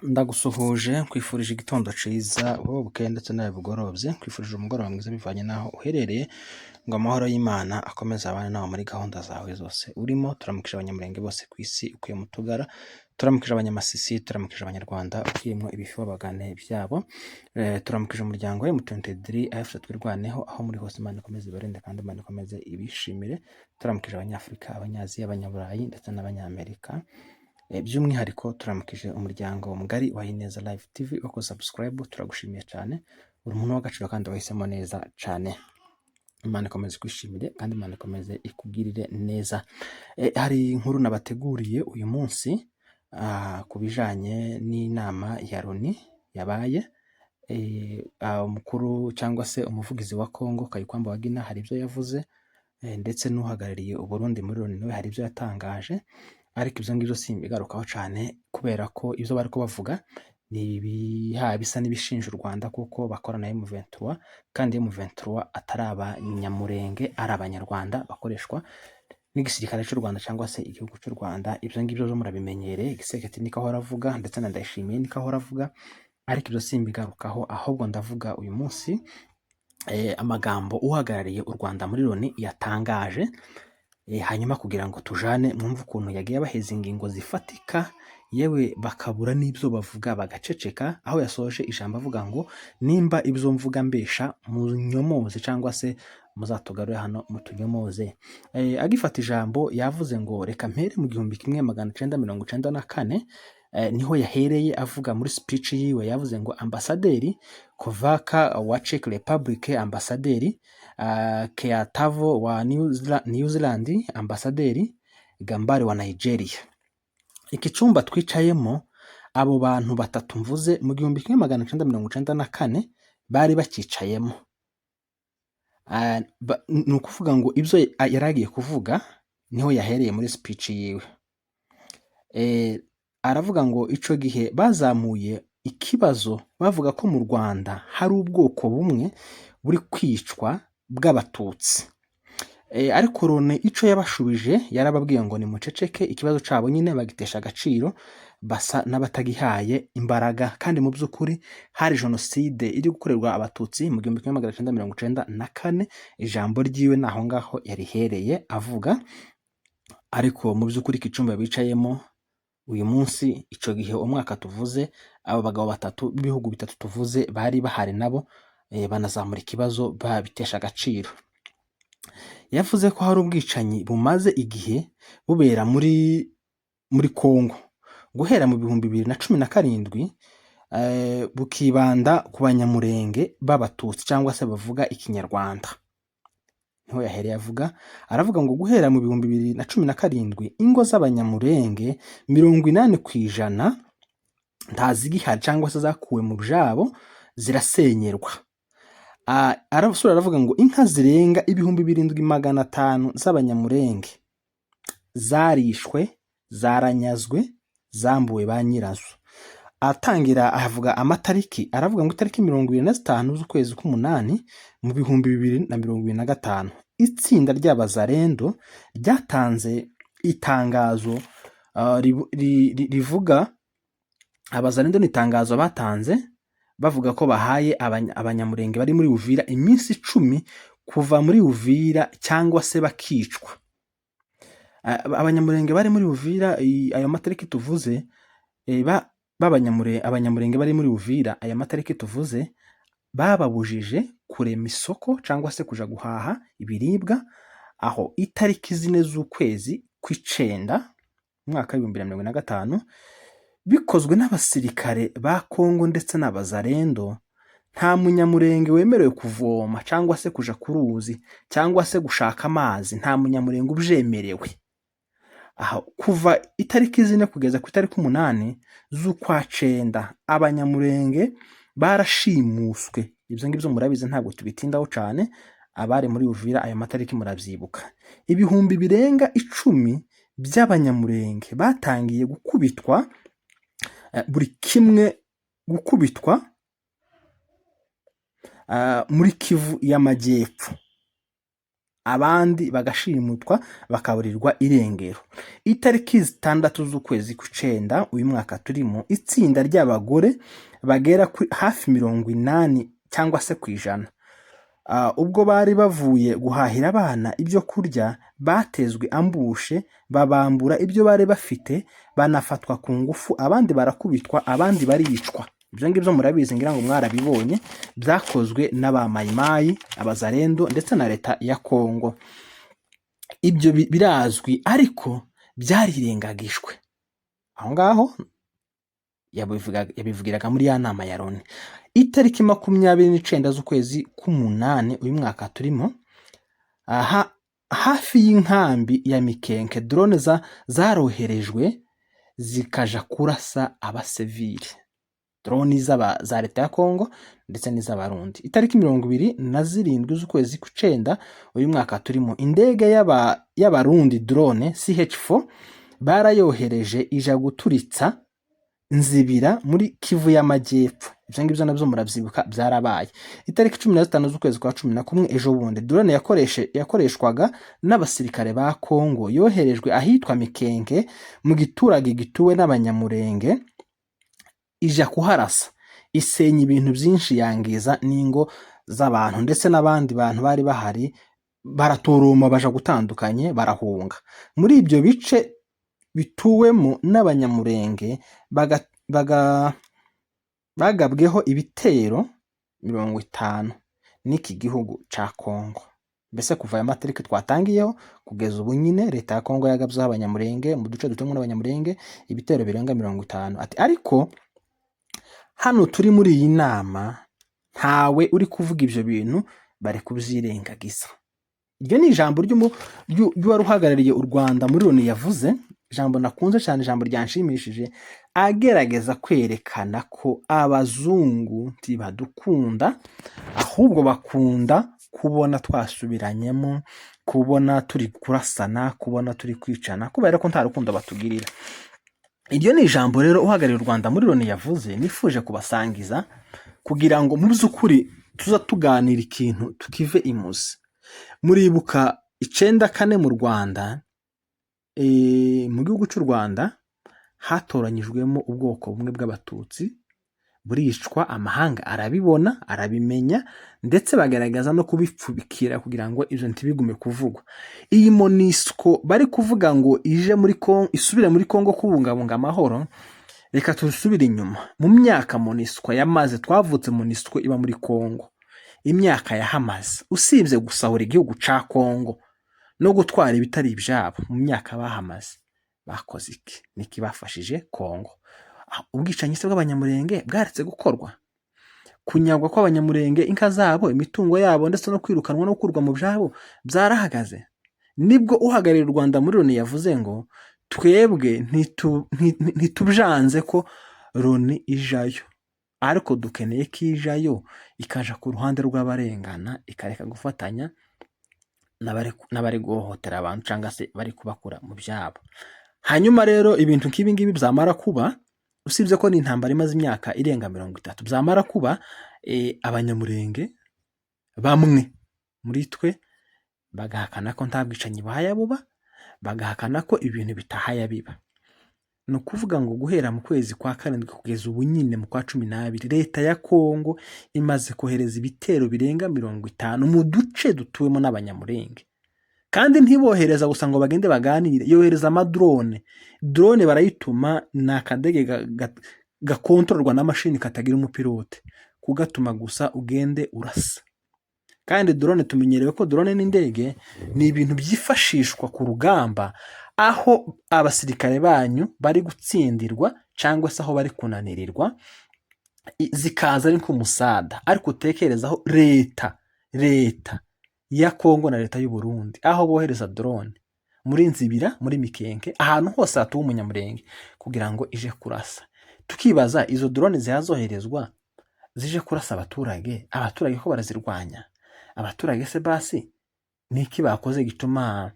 Ndagusuhuje kwifurije igitondo ciza wowe bukeye ndetse nawe bugorobye, kwifurije umugoroba mwiza bivanye naho uherereye, ngo amahoro y'Imana akomeze abane nawe muri gahunda zawe zose urimo. Turamukije abanyamurenge bose ku isi ukuye mu Tugara, turamukije abanyamasisi, turamukije abanyarwanda ukuyemo ibifi wabagane byabo, turamukije umuryango wa M23 AFC twirwaneho aho muri hose. Imana ikomeze ibarinde kandi Imana ikomeze ibishimire. Turamukije abanyafurika, abanyaziya, abanyaburayi ndetse n'abanyamerika. By'umwihariko turamukije umuryango mugari wa Ineza Live TV uko subscribe, turagushimiye cyane, uri umuntu w'agaciro kandi wahisemo neza cyane. Imana ikomeze kwishimire kandi Imana ikomeze ikugirire neza. Hari inkuru nabateguriye uyu munsi ku bijanye n'inama ya Loni yabaye. Umukuru cyangwa se umuvugizi wa Kongo Kayikwamba Wagina hari ibyo yavuze, ndetse n'uhagarariye Uburundi muri Loni nawe hari ibyo yatangaje, ariko ibyo ngibyo simbigarukaho cyane kubera ko ibyo bari kubavuga ni bisa n'ibishinja u Rwanda kuko bakorana na M23 kandi M23 atari abanyamurenge, ari abanyarwanda bakoreshwa n'igisirikare cy'u Rwanda cyangwa se igihugu cy'u Rwanda. Ibyo ngibyo zo murabimenyereye, Gisekedi niko ahora avuga ndetse na Ndayishimiye niko ahora avuga, ariko ibyo simbigarukaho, ahubwo ndavuga uyu munsi amagambo uhagarariye u Rwanda muri Loni yatangaje, hanyuma kugira ngo tujane mwumve ukuntu yagiye abaheza ingingo zifatika, yewe bakabura n'ibyo bavuga bagaceceka, aho yasoje ijambo avuga ngo nimba ibyo mvuga mbesha munyomoze cyangwa se muzatugarure hano mutunyomoze. Agifata ijambo yavuze ngo reka mpere mu 1994, niho yahereye avuga muri speech yiwe. Yavuze ngo ambasaderi Kovaka wa Czech Republic, ambasaderi Keatavo wa New Zealand, ambasaderi Gambari wa Nigeria. Iki cyumba twicayemo abo bantu batatu mvuze mu 1994 bari bakicayemo. Ni ukuvuga ngo ibyo yaragiye kuvuga niho yahereye muri speech yiwe. Aravuga ngo ico gihe bazamuye ikibazo bavuga ko mu Rwanda hari ubwoko bumwe buri kwicwa bw'abatutsi, ariko Loni ico yabashubije yarababwiye ngo ni muceceke, ikibazo cabo nyine bagitesha agaciro, basa n'abatagihaye imbaraga, kandi mu by'ukuri hari jenoside iri gukorerwa abatutsi mu 1994. Ijambo ryiwe naho ngaho yarihereye avuga, ariko mu by'ukuri ikicumba bicayemo uyu munsi ico gihe umwaka tuvuze abo bagabo batatu b'ibihugu bitatu tuvuze bari bahari nabo, banazamura ikibazo babitesha agaciro. Yavuze ko hari ubwicanyi bumaze igihe bubera muri Kongo guhera mu 2017, bukibanda ku banyamurenge b'abatutsi cyangwa se bavuga ikinyarwanda. Niho yahereye avuga, aravuga ngo guhera mu 2017 ingo z'abanyamurenge 80% ntazigihari cyangwa se zakuwe mu byabo zirasenyerwa. Arasura aravuga ngo inka zirenga 7500 z'abanyamurenge zarishwe, zaranyazwe, zambuwe ba nyirazo. Atangira avuga amatariki, aravuga ngo itariki 25 z'ukwezi k'umunani mu 2025 itsinda ry'abazarendo ryatanze itangazo rivuga, abazarendo ni itangazo batanze bavuga ko bahaye abanyamurenge bari muri Uvira iminsi 10 kuva muri Uvira cyangwa se bakicwa. Abanyamurenge bari muri Uvira, ayo matariki tuvuze, abanyamurenge bari muri Uvira aya matariki tuvuze bababujije kurema isoko cyangwa se kuja guhaha ibiribwa, aho itariki 4 z'ukwezi kw'icenda mwaka 2025 bikozwe n'abasirikare ba Kongo ndetse n'abazarendo. Nta munyamurenge wemerewe kuvoma cyangwa se kuja ku ruzi cyangwa se gushaka amazi, nta munyamurenge ubyemerewe. Aho kuva itariki 4 kugeza ku itariki 8 z'ukwa cenda abanyamurenge barashimuswe. Ibyo ngibyo murabizi ntabwo tubitindaho cyane, abari muri Uvira ayo matariki muravyibuka. Ibihumbi birenga 10 by'abanyamurenge batangiye gukubitwa, buri kimwe gukubitwa muri Kivu y'Amajyepfo. abandi bagashimutwa bakaburirwa irengero. Itariki 6 z'ukwezi kw'icenda uyu mwaka turimo, itsinda ry'abagore bagera hafi 80 cyangwa se kw'ijana, ubwo bari bavuye guhahira abana ibyo kurya, batezwe ambushe, babambura ibyo bari bafite, banafatwa ku ngufu, abandi barakubitwa, abandi baricwa. Ibyo ngibyo murabizi, ngira ngo mwarabibonye, byakozwe n'abamayimayi, abazarendo ndetse na leta ya Kongo. Ibyo birazwi, ariko byarirengagijwe. Aho ngaho yabivugiraga muri ya nama ya Loni. Itariki 29 z'ukwezi k'umunani uyu mwaka turimo, hafi y'inkambi ya Mikenke, drone zaroherejwe zikaja kurasa abasivili, drone za leta ya Kongo ndetse n'iz'abarundi. Itariki 27 z'ukwezi kw'icenda uyu mwaka turimo, indege y'abarundi drone CH4 barayohereje ija guturitsa Nzibira muri Kivu y'Amajyepfo. Ibyo ngibyo nabyo muravyibuka, byarabaye. Itariki 15 z'ukwezi kwa 11 ejo bundi, drone yakoreshwaga n'abasirikare ba Kongo yoherejwe ahitwa Mikenke mu giturage gituwe n'abanyamurenge, ija kuharasa, isenya ibintu byinshi, yangiza n'ingo z'abantu ndetse n'abandi bantu bari bahari, baratoroma baja gutandukanye, barahunga. Muri ibyo bice bituwemo n'abanyamurenge bagabweho ibitero 50 n'iki gihugu ca Kongo. Mbese kuva aya matariki twatangiyeho kugeza ubu nyine, leta ya Kongo yagabyeho abanyamurenge mu duce dutumwe n'abanyamurenge ibitero birenga 50. Ati ariko hano turi muri iyi nama ntawe uri kuvuga ibyo bintu, bari kubyirengagiza. Iryo ni ijambo ry'uwari uhagarariye u Rwanda muri Loni yavuze, ijambo nakunze cyane, ijambo ryanshimishije, agerageza kwerekana ko abazungu ntibadukunda, ahubwo bakunda kubona twasubiranyemo, kubona turi kurasana, kubona turi kwicana, kubera ko nta rukundo batugirira. Iryo ni ijambo rero uhagarariye u Rwanda muri Loni yavuze, nifuje kubasangiza kugira ngo mu by'ukuri tuza tuganira ikintu tukive imuzi. Muribuka 94 mu Rwanda, mu gihugu cy'u Rwanda hatoranyijwemo ubwoko bumwe bw'abatutsi, buricwa, amahanga arabibona, arabimenya, ndetse bagaragaza no kubipfubikira kugira ngo ibyo ntibigume kuvugwa. Iyi MONUSCO bari kuvuga ngo ije muri Kongo, isubire muri Kongo kubungabunga amahoro, reka tusubire inyuma mu myaka MONUSCO yamaze. Twavutse MONUSCO iba muri Kongo, imyaka yahamaze, usibye gusahura igihugu ca Kongo no gutwara ibitari ibyabo, mu myaka bahamaze bakoze iki? Niki bafashije Kongo? Ubwicanyi se bw'abanyamurenge bwaretse gukorwa, kunyagwa kw'abanyamurenge inka zabo, imitungo yabo, ndetse no kwirukanwa no kurwa mu byabo byarahagaze. Nibwo uhagarariye u Rwanda muri Loni yavuze ngo twebwe ntitubyanze ko Loni ijayo, ariko dukeneye ko ijayo ikaja ku ruhande rw'abarengana, ikareka gufatanya n'abari guhohotera abantu cyangwa se bari kubakura mu byabo. Hanyuma rero ibintu nk'ibi ngibi byamara kuba, usibye ko ni intambara imaze imyaka irenga 30, byamara kuba, abanyamurenge bamwe muri twe bagahakana ko nta bwicanyi buhaya buba, bagahakana ko ibintu bitahaya biba. Ni ukuvuga ngo guhera mu kwezi kwa 7 kugeza ubu nyine mu kwa 12, leta ya Kongo imaze kohereza ibitero birenga 50 mu duce dutuwemo n'abanyamurenge. Kandi ntibohereza gusa ngo bagende baganire, yohereza amadrone. Drone barayituma, ni akadege gakontororwa n'amashini katagira umupilote, kugatuma gusa ugende urasa. Kandi drone tumenyerewe ko drone n'indege ni ibintu byifashishwa ku rugamba, aho abasirikare banyu bari gutsindirwa cyangwa se aho bari kunanirirwa, zikaza ari nk'umusada. Ariko utekerezaho leta ya Kongo na leta y'u Burundi, aho bohereza drone muri Nzibira, muri Mikenke, ahantu hose hatuwe umunyamurenge, kugira ngo ije kurasa. Tukibaza, izo drone zihazoherezwa zije kurasa abaturage ko barazirwanya? Abaturage se basi niki bakoze gituma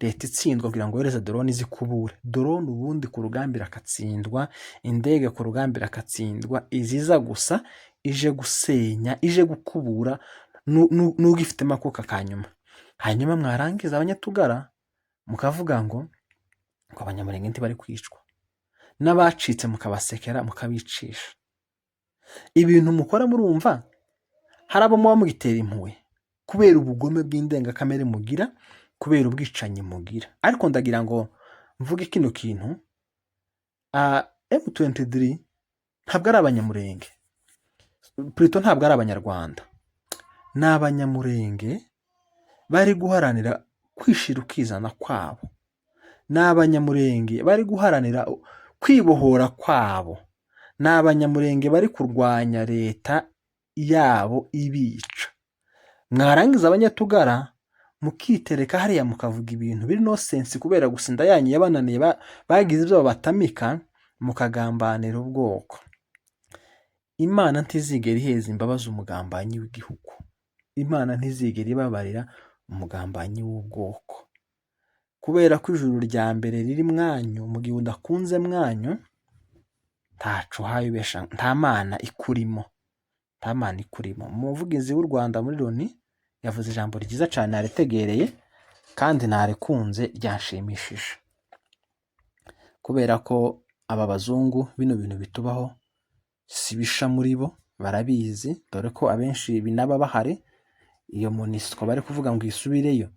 leta itsindwa kugira ngo yohereze drone zikubure? Drone ubundi ku rugamba irakatsindwa, indege ku rugamba irakatsindwa, iziza gusa ije gusenya, ije gukubura, n'ugifite makoka kanyuma. hanyuma mwarangiza abanyatugara mukavuga ngo abanyamurenge ntibari kwicwa, n'abacitse mukabasekera mukabicisha. Ibintu mukora murumva hari abo muba mugitera impuhwe kubera ubugome bw'indengakamere mugira, kubera ubwicanyi mugira. Ariko ndagira ngo mvuge kino kintu, M23 ntabwo ari abanyamurenge, Pluto ntabwo ari abanyarwanda, ni abanyamurenge bari guharanira kwishira ukizana kwabo, ni abanyamurenge bari guharanira kwibohora kwabo, ni abanyamurenge bari kurwanya leta yabo ibica. Mwarangiza abanyatugara mukitereka hariya mukavuga ibintu biri no sense kubera gusa inda yanyu yabananiye, bagize ibyo babatamika, mukagambanira ubwoko. Imana ntizigera iheza imbabazi umugambanyi w'igihugu, Imana ntizigera ibabarira umugambanyi w'ubwoko, kubera ko ijuru rya mbere riri mwanyu, mu gihe udakunze mwanyu ntaco hayibesha, nta mana ikurimo, nta mana ikurimo. Umuvugizi w'u Rwanda muri Loni yavuze ijambo ryiza cyane, naritegereye kandi narikunze, ryanshimishije, kubera ko aba bazungu bino bintu bitubaho sibisha muri bo, barabizi, dore ko abenshi binaba bahari. Iyo MONUSCO bari kuvuga ngo isubireyo,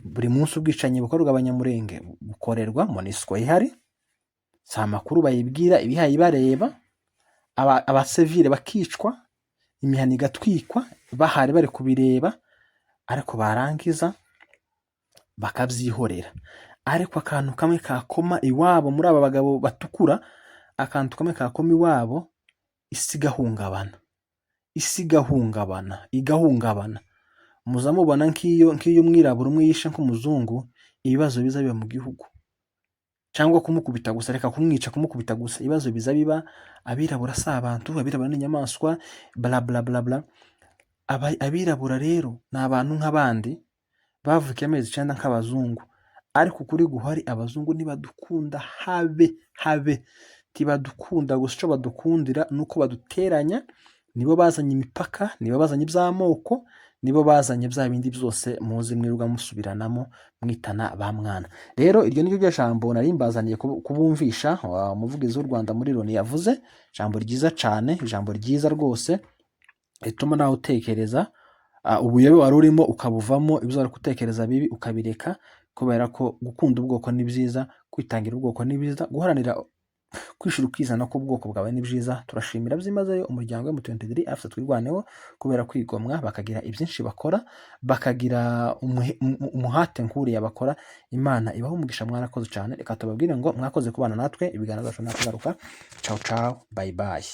buri munsi ubwicanyi bukorwa abanyamurenge bukorerwa MONUSCO ihari, si amakuru bayibwira, ibihaye bareba, abasivile bakicwa, imihana igatwikwa bahari bari kubireba, ariko barangiza bakabyihorera. Ariko akantu kamwe kakoma iwabo muri aba bagabo batukura, akantu kamwe kakoma iwabo, isi igahungabana. Muza mubona nk'iyo umwirabura umwe yishe nk'umuzungu, ibibazo biza biba mu gihugu, cyangwa kumukubita gusa, reka kumwica, kumukubita gusa, ibibazo biza biba. Abirabura si abantu, abirabura ni inyamaswa, bla bla bla bla. Abirabura rero ni abantu nk'abandi, bavukiye amezi 9 nk'abazungu, ariko kuri guhari abazungu ntibadukunda habe, ntibadukunda gusa. Icyo badukundira nuko baduteranya, nibo bazanye imipaka, nibo bazanye iby'amoko, nibo bazanye bya bindi byose muzi mwirirwa musubiranamo mwitana ba mwana. Rero iryo niryo jambo nari mbazaniye kubumvisha umuvugizi w'u Rwanda muri Loni yavuze, jambo ryiza cyane, ijambo ryiza rwose, rituma nawe utekereza ubuyobe wari urimo ukabuvamo, ibyo wari gutekereza bibi ukabireka, kubera ko gukunda ubwoko ni byiza, kwitangira ubwoko ni byiza, guharanira kwishira ukizana ko ubwoko bwawe ni byiza. Turashimira byimazeyo umuryango wa M23 afite twirwaneho, kubera kwigomwa bakagira ibyinshi bakora, bakagira umuhate nkuriya bakora. Imana ibaho umugisha, mwarakoze cyane. Reka tubabwire ngo mwakoze kubana natwe, ibiganiro byacu nakagaruka. Ciao ciao, bye bye.